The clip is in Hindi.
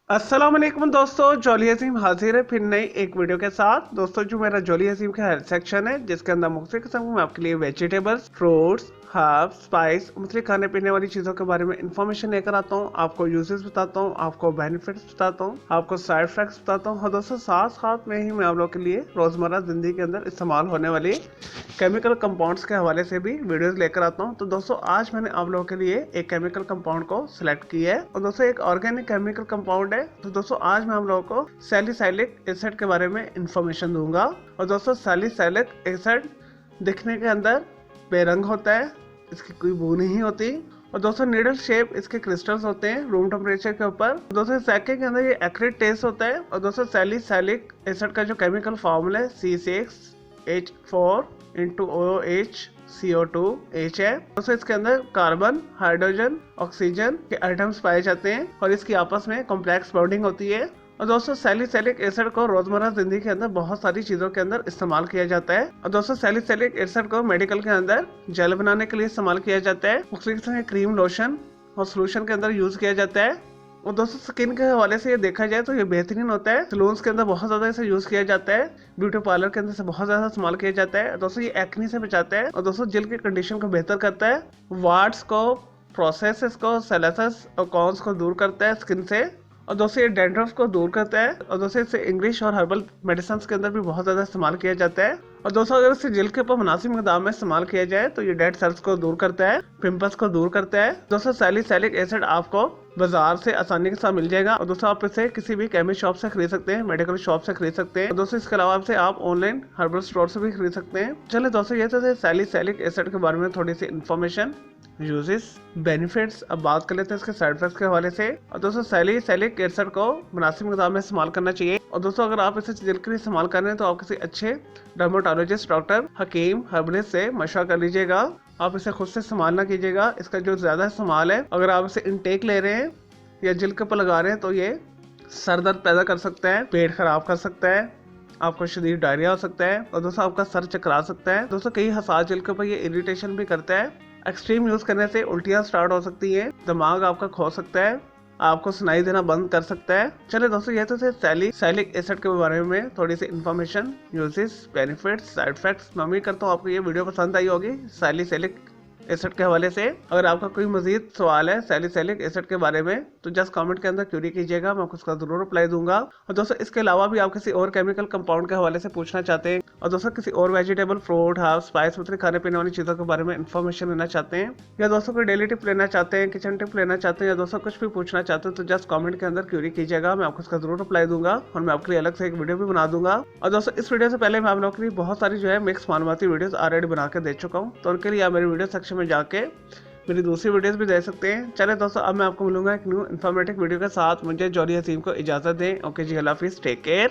अस्सलाम वालेकुम दोस्तों, जॉली अजीम हाजिर है फिर नई एक वीडियो के साथ। दोस्तों जो मेरा जॉली अजीम का हेल्थ सेक्शन है जिसके अंदर मुख्तलिफ किस्म के मैं आपके लिए वेजिटेबल्स, फ्रूट्स, हर्ब्स, स्पाइस, मुख्तलिफ खाने पीने वाली चीज़ों के बारे में इंफॉर्मेशन लेकर आता हूँ। आपको यूजेस बताता हूँ, आपको बेनिफिट्स बताता हूँ, आपको साइड इफेक्ट्स बताता हूँ और दोस्तों साथ साथ में ही मैं आप लोग के लिए रोज़मर्रा ज़िंदगी के अंदर इस्तेमाल होने वाली केमिकल कंपाउंड्स के हवाले से भी वीडियोस लेकर आता हूँ। तो दोस्तों आज मैंने आप लोगों के लिए एक केमिकल कंपाउंड को सिलेक्ट किया है और दोस्तों एक ऑर्गेनिक केमिकल कंपाउंड है। तो दोस्तों आज मैं आप लोगों को सैलिसाइलिक एसिड के बारे में इंफॉर्मेशन दूंगा। और दोस्तों सैलिसाइलिक एसिड दिखने के अंदर बेरंग होता है, इसकी कोई बू नहीं होती और दोस्तों नीडल शेप इसके क्रिस्टल्स होते हैं रूम टेम्परेचर के ऊपर। दोस्तों सैके के अंदर ये एक्रिड टेस्ट होता है और दोस्तों सैलिसाइलिक एसिड का जो केमिकल फॉर्मूला है C6H4 इंटू OH CO2H है। दोस्तों इसके अंदर कार्बन, हाइड्रोजन, ऑक्सीजन के आइटम्स पाए जाते हैं और इसकी आपस में कॉम्प्लेक्स बॉन्डिंग होती है। और दोस्तों सैलिसाइलिक एसिड को रोजमर्रा जिंदगी के अंदर बहुत सारी चीजों के अंदर इस्तेमाल किया जाता है। और दोस्तों सैलिसाइलिक एसिड को मेडिकल के अंदर जेल बनाने के लिए इस्तेमाल किया जाता है, मुख्तलिफ किस्म के क्रीम, लोशन और सोल्यूशन के अंदर यूज किया जाता है। और दोस्तों स्किन के हवाले से ये देखा जाए तो ये बेहतरीन होता है। सलून्स के अंदर बहुत ज़्यादा इसे यूज़ किया जाता है, ब्यूटी पार्लर के अंदर से बहुत ज़्यादा इस्तेमाल किया जाता है। दोस्तों ये एक्नी से बचाता है और दोस्तों जेल की कंडीशन को बेहतर करता है, वार्ड्स को, प्रोसेसेस को, सेलेसस और कॉन्स को दूर करता है स्किन से। और दोस्तों ये डैंड्रफ को दूर करता है और दोस्तों इसे इंग्लिश और हर्बल मेडिसिन के अंदर भी बहुत ज़्यादा इस्तेमाल किया जाता है। और दोस्तों अगर इसे जेल के ऊपर मुनासिब मिकदार में इस्तेमाल किया जाए तो ये डेड सेल्स को दूर करता है, पिंपल्स को दूर करता है। दोस्तों सैलिसाइलिक एसिड आपको बाजार से आसानी के साथ मिल जाएगा और दोस्तों आप इसे किसी भी केमिस्ट शॉप से खरीद सकते हैं, मेडिकल शॉप से खरीद सकते हैं और दोस्तों इसके अलावा इसे आप ऑनलाइन हर्बल स्टोर से भी खरीद सकते हैं। चलिए दोस्तों ये तो सैलिसाइलिक एसिड के बारे में थोड़ी सी इन्फॉर्मेशन, यूजेस, बेनिफिट्स। अब बात कर लेते हैं इसके साइड इफेक्ट्स के हवाले से। और दोस्तों सैलिसाइलिक एसिड को मुनासिब मिकदार में इस्तेमाल करना चाहिए और दोस्तों अगर आप इसे जेल के लिए इस्तेमाल कर रहे हैं तो आप किसी अच्छे डर्मेटोलॉजिस्ट, डॉक्टर, हकीम, हर्बलिस्ट से मशवरा कर लीजिएगा। आप इसे खुद से इस्तेमाल ना कीजिएगा। इसका जो ज़्यादा इस्तेमाल है, अगर आप इसे इनटेक ले रहे हैं या जिल के ऊपर लगा रहे हैं तो ये सर दर्द पैदा कर सकता है, पेट खराब कर सकता है, आपको शदीद डायरिया हो सकता है और दोस्तों आपका सर चकरा सकता है। दोस्तों कई हसास जिल के ऊपर ये इरिटेशन भी करता है। एक्सट्रीम यूज करने से उल्टियाँ स्टार्ट हो सकती है, दिमाग आपका खो सकता है, आपको सुनाई देना बंद कर सकता है। चलिए दोस्तों ये तो थे सैलिसाइलिक एसिड के बारे में थोड़ी सी information, uses, benefits, side effects. मैं उम्मीद करता हूँ आपको ये वीडियो पसंद आई होगी सैलिसाइलिक एसिड के हवाले से। अगर आपका कोई मजीद सवाल है सैलिसाइलिक एसिड के बारे में तो जस्ट कमेंट के अंदर क्यूरी कीजिएगा, मैं आपको उसका जरूर रिप्लाई दूंगा। और दोस्तों इसके अलावा भी आप किसी और केमिकल कंपाउंड के हवाले से पूछना चाहते हैं और दोस्तों किसी और वेजिटेबल, फ्रूट, हर्ब, स्पाइस, मतलब खाने पीने वाली चीज़ों के बारे में इन्फॉर्मेशन लेना चाहते हैं या दोस्तों कोई डेली टिप लेना चाहते हैं, किचन टिप लेना चाहते हैं या दोस्तों कुछ भी पूछना चाहते हैं तो जस्ट कमेंट के अंदर क्यूरी कीजिएगा, मैं आपको उसका जरूर रिप्लाई दूंगा और मैं आपके लिए अलग से एक वीडियो भी बना दूंगा। और दोस्तों इस वीडियो से पहले मैं आप लोगों के लिए बहुत सारी जो है मिक्स मालूमाती वीडियोस ऑलरेडी बना के दे चुका हूँ, तो उनके लिए आप मेरे वीडियो सेक्शन में जाके मेरी दूसरी वीडियोस भी देख सकते हैं। चले दोस्तों अब मैं आपको मिलूंगा एक न्यू इन्फॉर्मेटिव वीडियो के साथ। मुझे जॉली हसीम को इजाज़त दें। ओके जी, अल्लाह हाफिज़, टेक केयर।